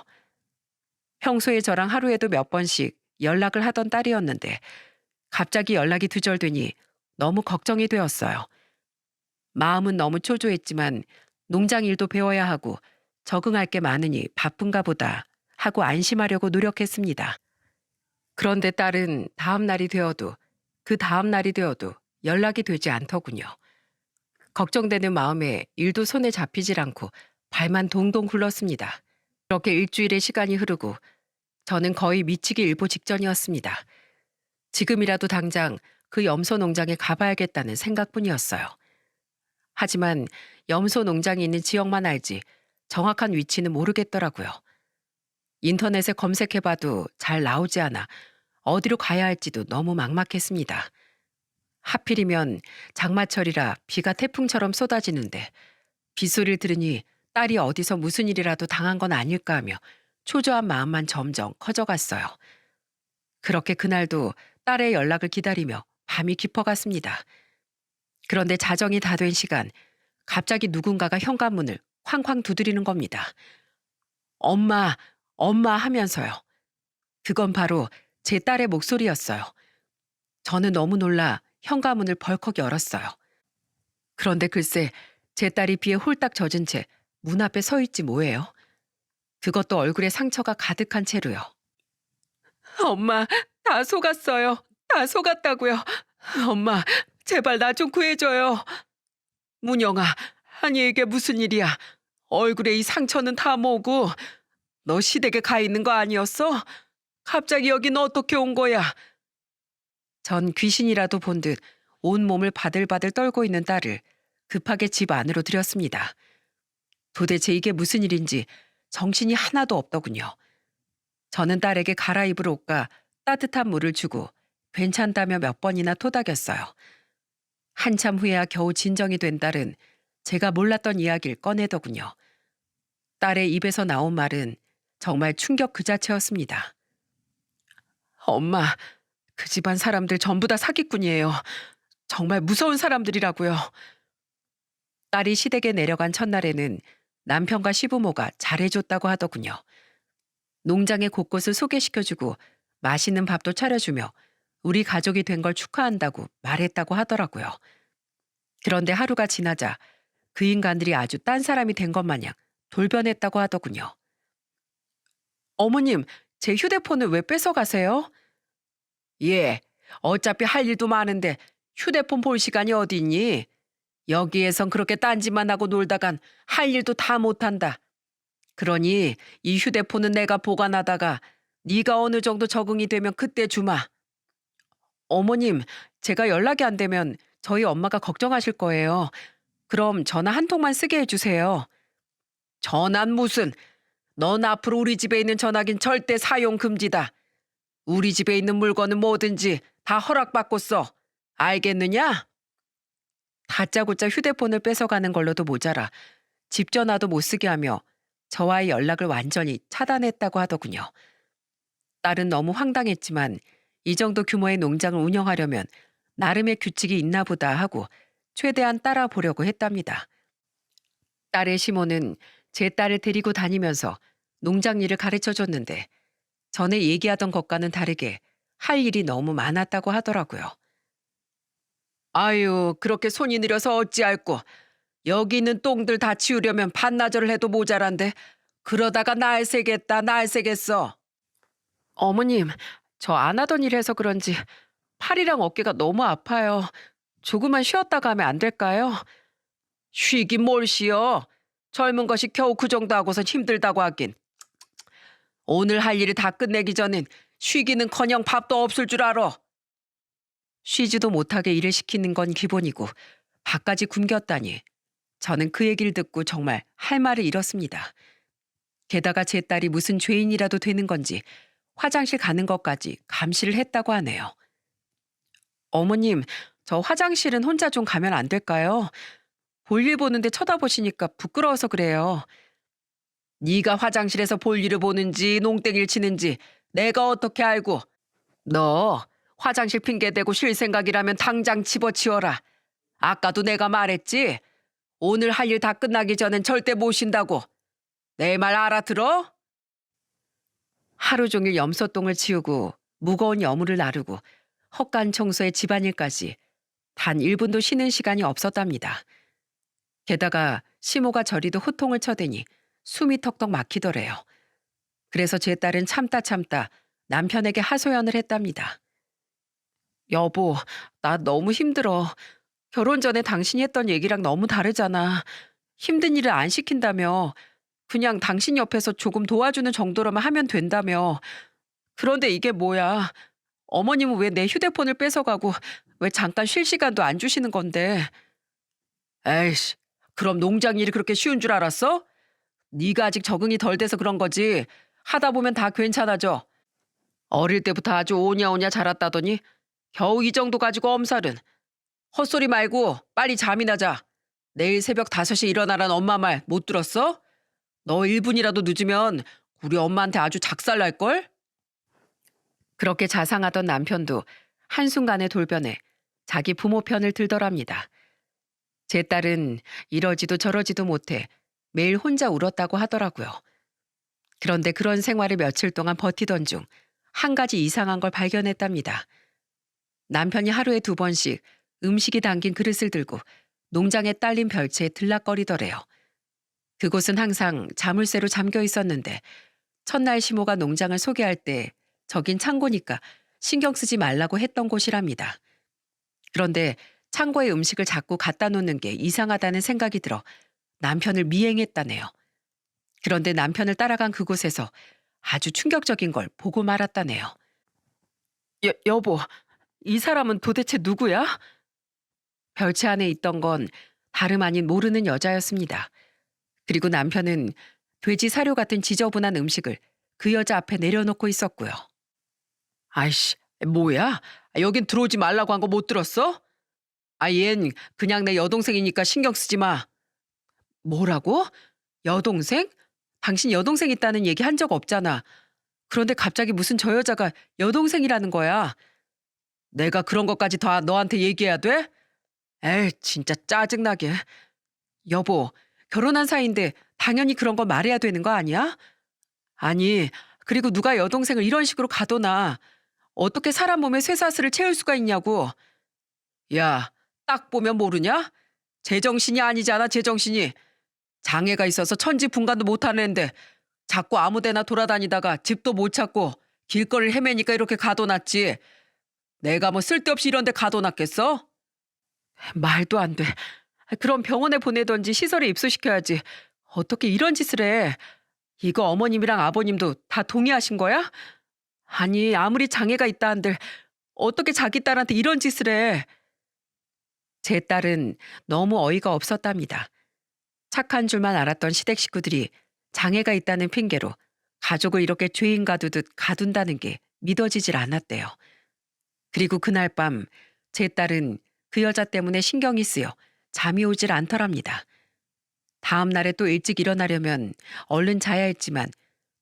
평소에 저랑 하루에도 몇 번씩 연락을 하던 딸이었는데 갑자기 연락이 두절되니 너무 걱정이 되었어요. 마음은 너무 초조했지만 농장 일도 배워야 하고 적응할 게 많으니 바쁜가 보다 하고 안심하려고 노력했습니다. 그런데 딸은 다음 날이 되어도 그 다음 날이 되어도 연락이 되지 않더군요. 걱정되는 마음에 일도 손에 잡히질 않고 발만 동동 굴렀습니다. 그렇게 일주일의 시간이 흐르고 저는 거의 미치기 일보 직전이었습니다. 지금이라도 당장 그 염소 농장에 가봐야겠다는 생각뿐이었어요. 하지만 염소 농장이 있는 지역만 알지 정확한 위치는 모르겠더라고요. 인터넷에 검색해봐도 잘 나오지 않아 어디로 가야 할지도 너무 막막했습니다. 하필이면 장마철이라 비가 태풍처럼 쏟아지는데 빗소리를 들으니 딸이 어디서 무슨 일이라도 당한 건 아닐까 하며 초조한 마음만 점점 커져갔어요. 그렇게 그날도 딸의 연락을 기다리며 밤이 깊어갔습니다. 그런데 자정이 다 된 시간, 갑자기 누군가가 현관문을 쾅쾅 두드리는 겁니다. 엄마, 엄마 하면서요. 그건 바로 제 딸의 목소리였어요. 저는 너무 놀라 현관문을 벌컥 열었어요. 그런데 글쎄 제 딸이 비에 홀딱 젖은 채 문 앞에 서 있지 뭐예요. 그것도 얼굴에 상처가 가득한 채로요. 엄마, 다 속았어요. 다 속았다고요. 엄마, 제발 나 좀 구해줘요. 문영아, 아니 이게 무슨 일이야. 얼굴에 이 상처는 다 뭐고. 너 시댁에 가 있는 거 아니었어? 갑자기 여긴 어떻게 온 거야? 전 귀신이라도 본 듯 온몸을 바들바들 떨고 있는 딸을 급하게 집 안으로 들였습니다. 도대체 이게 무슨 일인지 정신이 하나도 없더군요. 저는 딸에게 갈아입을 옷과 따뜻한 물을 주고 괜찮다며 몇 번이나 토닥였어요. 한참 후에야 겨우 진정이 된 딸은 제가 몰랐던 이야기를 꺼내더군요. 딸의 입에서 나온 말은 정말 충격 그 자체였습니다. 엄마, 그 집안 사람들 전부 다 사기꾼이에요. 정말 무서운 사람들이라고요. 딸이 시댁에 내려간 첫날에는 남편과 시부모가 잘해줬다고 하더군요. 농장의 곳곳을 소개시켜주고 맛있는 밥도 차려주며 우리 가족이 된 걸 축하한다고 말했다고 하더라고요. 그런데 하루가 지나자 그 인간들이 아주 딴 사람이 된 것 마냥 돌변했다고 하더군요. 어머님, 제 휴대폰을 왜 뺏어가세요? 예, 어차피 할 일도 많은데 휴대폰 볼 시간이 어디 있니? 여기에선 그렇게 딴짓만 하고 놀다간 할 일도 다 못한다. 그러니 이 휴대폰은 내가 보관하다가 네가 어느 정도 적응이 되면 그때 주마. 어머님, 제가 연락이 안 되면 저희 엄마가 걱정하실 거예요. 그럼 전화 한 통만 쓰게 해주세요. 전화는 무슨? 넌 앞으로 우리 집에 있는 전화긴 절대 사용 금지다. 우리 집에 있는 물건은 뭐든지 다 허락받고 써. 알겠느냐? 다짜고짜 휴대폰을 뺏어가는 걸로도 모자라 집 전화도 못 쓰게 하며 저와의 연락을 완전히 차단했다고 하더군요. 딸은 너무 황당했지만 이 정도 규모의 농장을 운영하려면 나름의 규칙이 있나 보다 하고 최대한 따라 보려고 했답니다. 딸의 시모는 제 딸을 데리고 다니면서 농장 일을 가르쳐 줬는데 전에 얘기하던 것과는 다르게 할 일이 너무 많았다고 하더라고요. 아유, 그렇게 손이 느려서 어찌할꼬. 여기 있는 똥들 다 치우려면 반나절을 해도 모자란데 그러다가 날 새겠다, 날 새겠어. 어머님, 저 안 하던 일 해서 그런지 팔이랑 어깨가 너무 아파요. 조금만 쉬었다가 하면 안 될까요? 쉬긴 뭘 쉬어. 젊은 것이 겨우 그 정도 하고선 힘들다고 하긴. 오늘 할 일이 다 끝내기 전엔 쉬기는커녕 밥도 없을 줄 알아. 쉬지도 못하게 일을 시키는 건 기본이고 밥까지 굶겼다니. 저는 그 얘기를 듣고 정말 할 말을 잃었습니다. 게다가 제 딸이 무슨 죄인이라도 되는 건지 화장실 가는 것까지 감시를 했다고 하네요. 어머님, 저 화장실은 혼자 좀 가면 안 될까요? 볼일 보는데 쳐다보시니까 부끄러워서 그래요. 네가 화장실에서 볼일을 보는지 농땡이를 치는지 내가 어떻게 알고. 너 화장실 핑계대고 쉴 생각이라면 당장 집어치워라. 아까도 내가 말했지. 오늘 할 일 다 끝나기 전엔 절대 못 쉰다고. 내 말 알아들어? 하루 종일 염소똥을 치우고 무거운 여물을 나르고 헛간 청소에 집안일까지 단 1분도 쉬는 시간이 없었답니다. 게다가 시모가 저리도 호통을 쳐대니 숨이 턱턱 막히더래요. 그래서 제 딸은 참다 남편에게 하소연을 했답니다. 여보, 나 너무 힘들어. 결혼 전에 당신이 했던 얘기랑 너무 다르잖아. 힘든 일을 안 시킨다며. 그냥 당신 옆에서 조금 도와주는 정도로만 하면 된다며. 그런데 이게 뭐야. 어머님은 왜 내 휴대폰을 뺏어가고 왜 잠깐 쉴 시간도 안 주시는 건데. 에이씨, 그럼 농장 일이 그렇게 쉬운 줄 알았어? 네가 아직 적응이 덜 돼서 그런 거지. 하다 보면 다 괜찮아져. 어릴 때부터 아주 오냐오냐 자랐다더니 겨우 이 정도 가지고 엄살은. 헛소리 말고 빨리 잠이나 자. 내일 새벽 5시에 일어나란 엄마 말 못 들었어? 너 1분이라도 늦으면 우리 엄마한테 아주 작살날걸? 그렇게 자상하던 남편도 한순간에 돌변해 자기 부모 편을 들더랍니다. 제 딸은 이러지도 저러지도 못해 매일 혼자 울었다고 하더라고요. 그런데 그런 생활을 며칠 동안 버티던 중 한 가지 이상한 걸 발견했답니다. 남편이 하루에 2번씩 음식이 담긴 그릇을 들고 농장에 딸린 별채에 들락거리더래요. 그곳은 항상 자물쇠로 잠겨 있었는데 첫날 시모가 농장을 소개할 때 저긴 창고니까 신경 쓰지 말라고 했던 곳이랍니다. 그런데 창고에 음식을 자꾸 갖다 놓는 게 이상하다는 생각이 들어 남편을 미행했다네요. 그런데 남편을 따라간 그곳에서 아주 충격적인 걸 보고 말았다네요. 여보, 이 사람은 도대체 누구야? 별채 안에 있던 건 다름 아닌 모르는 여자였습니다. 그리고 남편은 돼지 사료 같은 지저분한 음식을 그 여자 앞에 내려놓고 있었고요. 아이씨, 뭐야? 여긴 들어오지 말라고 한 거 못 들었어? 얜 그냥 내 여동생이니까 신경 쓰지 마. 뭐라고? 여동생? 당신 여동생 있다는 얘기 한 적 없잖아. 그런데 갑자기 무슨 저 여자가 여동생이라는 거야. 내가 그런 것까지 다 너한테 얘기해야 돼? 에이, 진짜 짜증나게. 여보, 결혼한 사이인데 당연히 그런 거 말해야 되는 거 아니야? 아니, 그리고 누가 여동생을 이런 식으로 가둬놔. 어떻게 사람 몸에 쇠사슬을 채울 수가 있냐고. 야, 딱 보면 모르냐? 제정신이 아니잖아, 제정신이. 장애가 있어서 천지분간도 못하는데 자꾸 아무데나 돌아다니다가 집도 못 찾고 길거리를 헤매니까 이렇게 가둬놨지. 내가 뭐 쓸데없이 이런 데 가둬놨겠어? 말도 안 돼. 그럼 병원에 보내던지 시설에 입소시켜야지. 어떻게 이런 짓을 해? 이거 어머님이랑 아버님도 다 동의하신 거야? 아니, 아무리 장애가 있다 한들 어떻게 자기 딸한테 이런 짓을 해? 제 딸은 너무 어이가 없었답니다. 착한 줄만 알았던 시댁 식구들이 장애가 있다는 핑계로 가족을 이렇게 죄인 가두듯 가둔다는 게 믿어지질 않았대요. 그리고 그날 밤 제 딸은 그 여자 때문에 신경이 쓰여 잠이 오질 않더랍니다. 다음 날에 또 일찍 일어나려면 얼른 자야 했지만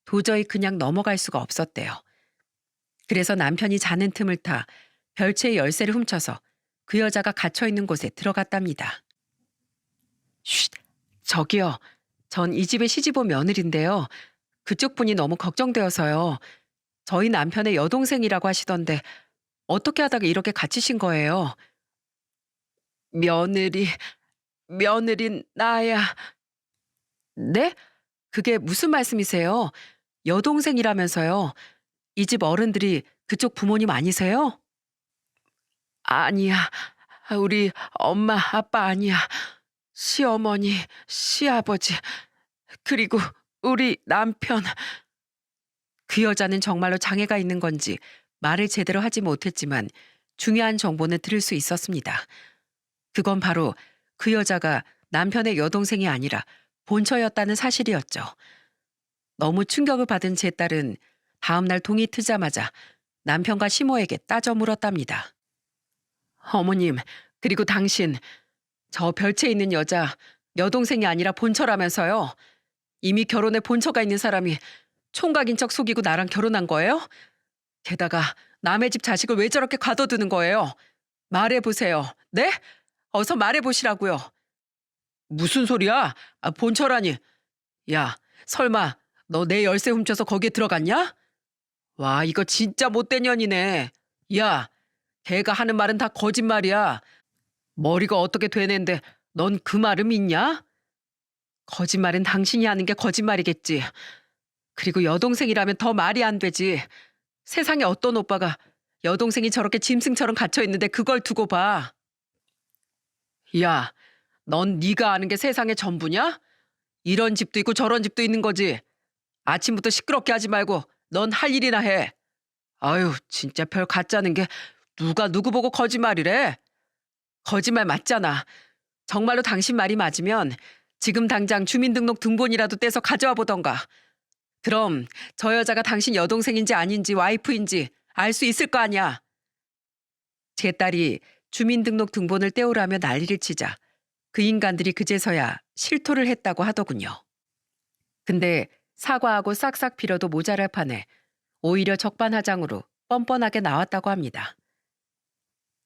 도저히 그냥 넘어갈 수가 없었대요. 그래서 남편이 자는 틈을 타 별채의 열쇠를 훔쳐서 그 여자가 갇혀있는 곳에 들어갔답니다. 쉿, 저기요. 전 이 집의 시집온 며느리인데요. 그쪽 분이 너무 걱정되어서요. 저희 남편의 여동생이라고 하시던데 어떻게 하다가 이렇게 갇히신 거예요? 며느린 나야. 네? 그게 무슨 말씀이세요? 여동생이라면서요. 이 집 어른들이 그쪽 부모님 아니세요? 아니야. 우리 엄마, 아빠 아니야. 시어머니, 시아버지, 그리고 우리 남편. 그 여자는 정말로 장애가 있는 건지 말을 제대로 하지 못했지만 중요한 정보는 들을 수 있었습니다. 그건 바로 그 여자가 남편의 여동생이 아니라 본처였다는 사실이었죠. 너무 충격을 받은 제 딸은 다음날 동이 트자마자 남편과 시모에게 따져 물었답니다. 어머님, 그리고 당신, 저 별채에 있는 여자 여동생이 아니라 본처라면서요. 이미 결혼에 본처가 있는 사람이 총각인 척 속이고 나랑 결혼한 거예요? 게다가 남의 집 자식을 왜 저렇게 가둬두는 거예요? 말해보세요. 네? 어서 말해보시라고요. 무슨 소리야? 본처라니. 야, 설마 너 내 열쇠 훔쳐서 거기에 들어갔냐? 와, 이거 진짜 못된 년이네. 야, 걔가 하는 말은 다 거짓말이야. 머리가 어떻게 되는데 넌 그 말을 믿냐? 거짓말은 당신이 하는 게 거짓말이겠지. 그리고 여동생이라면 더 말이 안 되지. 세상에 어떤 오빠가 여동생이 저렇게 짐승처럼 갇혀 있는데 그걸 두고 봐. 야, 넌 네가 아는 게 세상의 전부냐? 이런 집도 있고 저런 집도 있는 거지. 아침부터 시끄럽게 하지 말고 넌 할 일이나 해. 아유, 진짜 별 가짜는 게 누가 누구 보고 거짓말이래? 거짓말 맞잖아. 정말로 당신 말이 맞으면 지금 당장 주민등록 등본이라도 떼서 가져와 보던가. 그럼 저 여자가 당신 여동생인지 아닌지 와이프인지 알 수 있을 거 아니야. 제 딸이 주민등록 등본을 떼오라며 난리를 치자 그 인간들이 그제서야 실토를 했다고 하더군요. 근데 사과하고 싹싹 빌어도 모자랄 판에 오히려 적반하장으로 뻔뻔하게 나왔다고 합니다.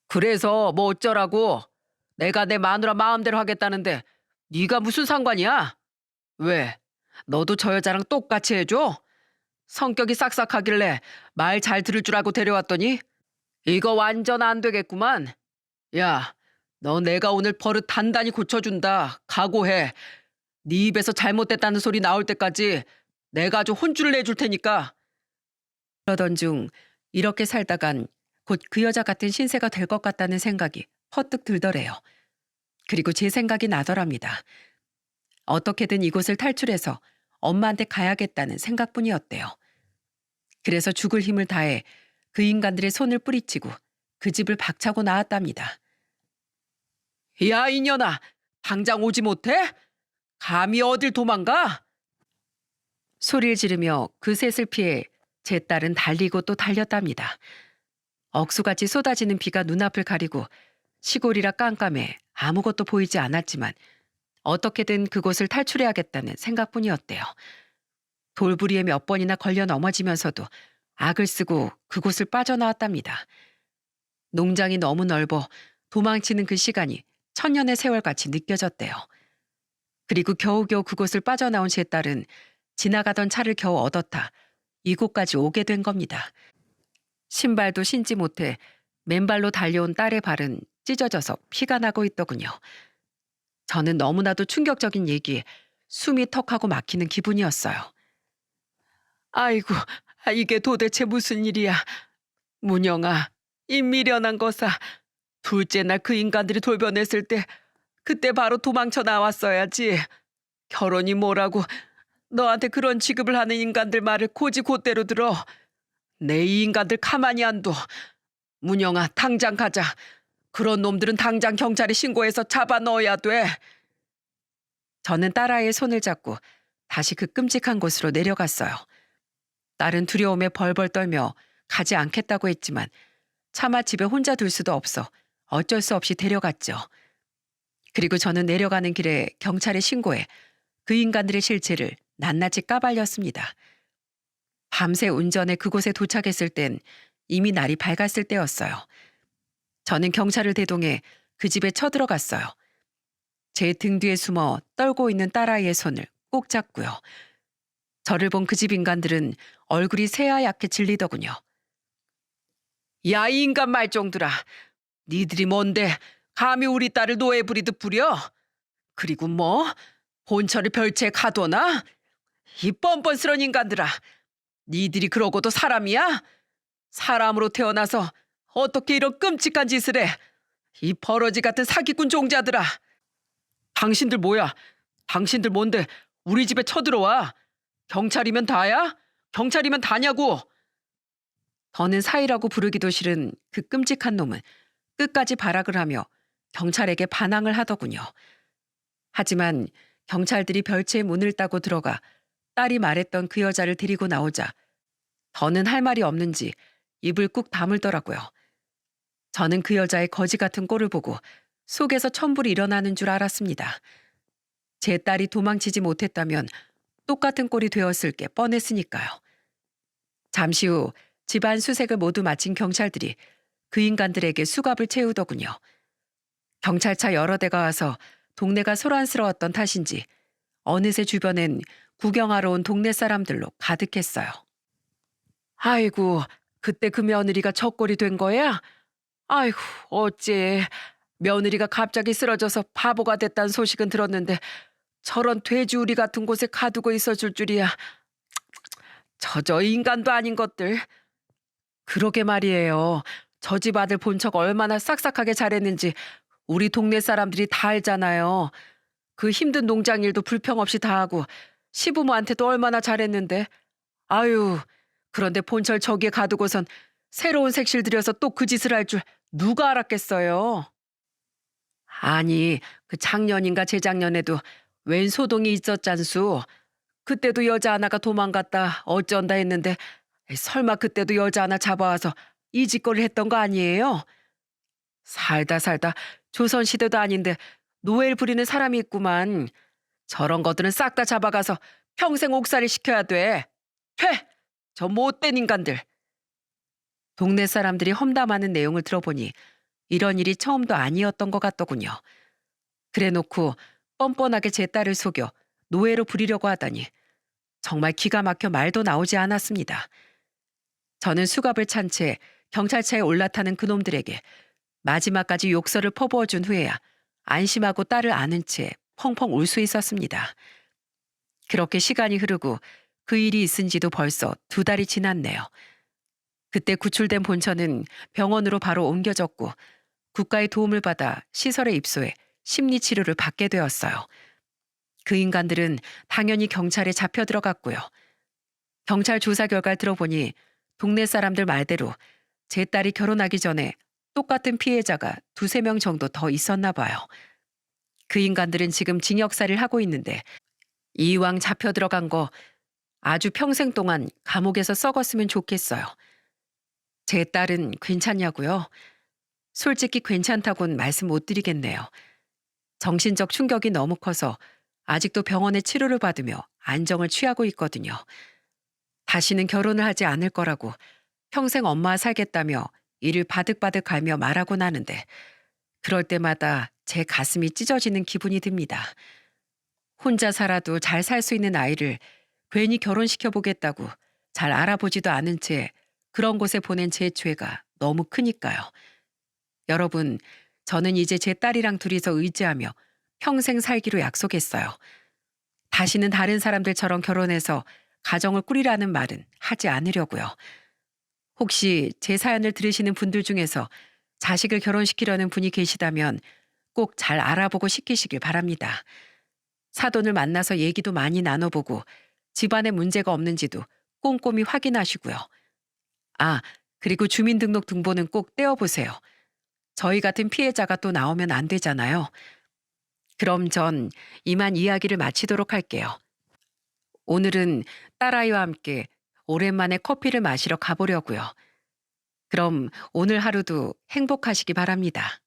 그래서 뭐 어쩌라고? 내가 내 마누라 마음대로 하겠다는데 네가 무슨 상관이야? 왜? 너도 저 여자랑 똑같이 해줘? 성격이 싹싹하길래 말 잘 들을 줄 알고 데려왔더니 이거 완전 안 되겠구만. 야, 너 내가 오늘 버릇 단단히 고쳐준다. 각오해. 네 입에서 잘못됐다는 소리 나올 때까지 내가 아주 혼쭐을 내줄 테니까. 그러던 중 이렇게 살다간 곧 그 여자 같은 신세가 될 것 같다는 생각이 퍼뜩 들더래요. 그리고 제 생각이 나더랍니다. 어떻게든 이곳을 탈출해서 엄마한테 가야겠다는 생각뿐이었대요. 그래서 죽을 힘을 다해 그 인간들의 손을 뿌리치고 그 집을 박차고 나왔답니다. 야, 이년아, 당장 오지 못해? 감히 어딜 도망가? 소리를 지르며 그 셋을 피해 제 딸은 달리고 또 달렸답니다. 억수같이 쏟아지는 비가 눈앞을 가리고 시골이라 깜깜해 아무것도 보이지 않았지만 어떻게든 그곳을 탈출해야겠다는 생각뿐이었대요. 돌부리에 몇 번이나 걸려 넘어지면서도 악을 쓰고 그곳을 빠져나왔답니다. 농장이 너무 넓어 도망치는 그 시간이 천년의 세월같이 느껴졌대요. 그리고 겨우겨우 그곳을 빠져나온 제 딸은 지나가던 차를 겨우 얻어타 이곳까지 오게 된 겁니다. 신발도 신지 못해 맨발로 달려온 딸의 발은 찢어져서 피가 나고 있더군요. 저는 너무나도 충격적인 얘기에 숨이 턱하고 막히는 기분이었어요. 아이고, 이게 도대체 무슨 일이야. 문영아, 이 미련한 거사. 둘째 날 그 인간들이 돌변했을 때 그때 바로 도망쳐 나왔어야지. 결혼이 뭐라고 너한테 그런 취급을 하는 인간들 말을 곧대로 들어. 내 이 인간들 가만히 안 둬. 문영아, 당장 가자. 그런 놈들은 당장 경찰에 신고해서 잡아 넣어야 돼. 저는 딸아이의 손을 잡고 다시 그 끔찍한 곳으로 내려갔어요. 딸은 두려움에 벌벌 떨며 가지 않겠다고 했지만 차마 집에 혼자 둘 수도 없어 어쩔 수 없이 데려갔죠. 그리고 저는 내려가는 길에 경찰에 신고해 그 인간들의 실체를 낱낱이 까발렸습니다. 밤새 운전해 그곳에 도착했을 땐 이미 날이 밝았을 때였어요. 저는 경찰을 대동해 그 집에 쳐들어갔어요. 제 등 뒤에 숨어 떨고 있는 딸아이의 손을 꼭 잡고요. 저를 본 그 집 인간들은 얼굴이 새하얗게 질리더군요. 야, 이 인간 말종들아. 니들이 뭔데 감히 우리 딸을 노예 부리듯 부려? 그리고 뭐? 본처를 별채에 가둬놔? 이 뻔뻔스런 인간들아. 니들이 그러고도 사람이야? 사람으로 태어나서 어떻게 이런 끔찍한 짓을 해? 이 버러지 같은 사기꾼 종자들아. 당신들 뭐야? 당신들 뭔데 우리 집에 쳐들어와? 경찰이면 다야? 경찰이면 다냐고? 더는 사이라고 부르기도 싫은 그 끔찍한 놈은 끝까지 발악을 하며 경찰에게 반항을 하더군요. 하지만 경찰들이 별채의 문을 따고 들어가 딸이 말했던 그 여자를 데리고 나오자 더는 할 말이 없는지 입을 꾹 다물더라고요. 저는 그 여자의 거지 같은 꼴을 보고 속에서 천불이 일어나는 줄 알았습니다. 제 딸이 도망치지 못했다면 똑같은 꼴이 되었을 게 뻔했으니까요. 잠시 후 집안 수색을 모두 마친 경찰들이 그 인간들에게 수갑을 채우더군요. 경찰차 여러 대가 와서 동네가 소란스러웠던 탓인지 어느새 주변엔 구경하러 온 동네 사람들로 가득했어요. 아이고, 그때 그 며느리가 저 꼴이 된 거야? 아이고, 어째. 며느리가 갑자기 쓰러져서 바보가 됐다는 소식은 들었는데 저런 돼지우리 같은 곳에 가두고 있어줄 줄이야. 저저 인간도 아닌 것들. 그러게 말이에요. 저 집 아들 본 척 얼마나 싹싹하게 잘했는지 우리 동네 사람들이 다 알잖아요. 그 힘든 농장 일도 불평 없이 다 하고 시부모한테도 얼마나 잘했는데. 아유, 그런데 본철 저기에 가두고선 새로운 색실 들여서 또 그 짓을 할 줄 누가 알았겠어요. 아니, 그 작년인가 재작년에도 웬 소동이 있었잖수. 그때도 여자 하나가 도망갔다 어쩐다 했는데 설마 그때도 여자 하나 잡아와서 이 짓거리를 했던 거 아니에요? 살다 살다 조선시대도 아닌데 노예를 부리는 사람이 있구만. 저런 것들은 싹 다 잡아가서 평생 옥살이 시켜야 돼. 퇴! 저 못된 인간들. 동네 사람들이 험담하는 내용을 들어보니 이런 일이 처음도 아니었던 것 같더군요. 그래놓고 뻔뻔하게 제 딸을 속여 노예로 부리려고 하다니 정말 기가 막혀 말도 나오지 않았습니다. 저는 수갑을 찬 채 경찰차에 올라타는 그놈들에게 마지막까지 욕설을 퍼부어 준 후에야 안심하고 딸을 안은 채 펑펑 울 수 있었습니다. 그렇게 시간이 흐르고 그 일이 있은 지도 벌써 2달이 지났네요. 그때 구출된 본처는 병원으로 바로 옮겨졌고 국가의 도움을 받아 시설에 입소해 심리치료를 받게 되었어요. 그 인간들은 당연히 경찰에 잡혀 들어갔고요. 경찰 조사 결과를 들어보니 동네 사람들 말대로 제 딸이 결혼하기 전에 똑같은 피해자가 2~3명 정도 더 있었나 봐요. 그 인간들은 지금 징역살이를 하고 있는데 이왕 잡혀 들어간 거 아주 평생 동안 감옥에서 썩었으면 좋겠어요. 제 딸은 괜찮냐고요? 솔직히 괜찮다고는 말씀 못 드리겠네요. 정신적 충격이 너무 커서 아직도 병원에 치료를 받으며 안정을 취하고 있거든요. 다시는 결혼을 하지 않을 거라고 평생 엄마와 살겠다며 이를 바득바득 갈며 말하곤 하는데 그럴 때마다 제 가슴이 찢어지는 기분이 듭니다. 혼자 살아도 잘 살 수 있는 아이를 괜히 결혼시켜 보겠다고 잘 알아보지도 않은 채 그런 곳에 보낸 제 죄가 너무 크니까요. 여러분, 저는 이제 제 딸이랑 둘이서 의지하며 평생 살기로 약속했어요. 다시는 다른 사람들처럼 결혼해서 가정을 꾸리라는 말은 하지 않으려고요. 혹시 제 사연을 들으시는 분들 중에서 자식을 결혼시키려는 분이 계시다면 꼭 잘 알아보고 시키시길 바랍니다. 사돈을 만나서 얘기도 많이 나눠보고 집안에 문제가 없는지도 꼼꼼히 확인하시고요. 아, 그리고 주민등록 등본은 꼭 떼어보세요. 저희 같은 피해자가 또 나오면 안 되잖아요. 그럼 전 이만 이야기를 마치도록 할게요. 오늘은 딸아이와 함께 오랜만에 커피를 마시러 가보려고요. 그럼 오늘 하루도 행복하시기 바랍니다.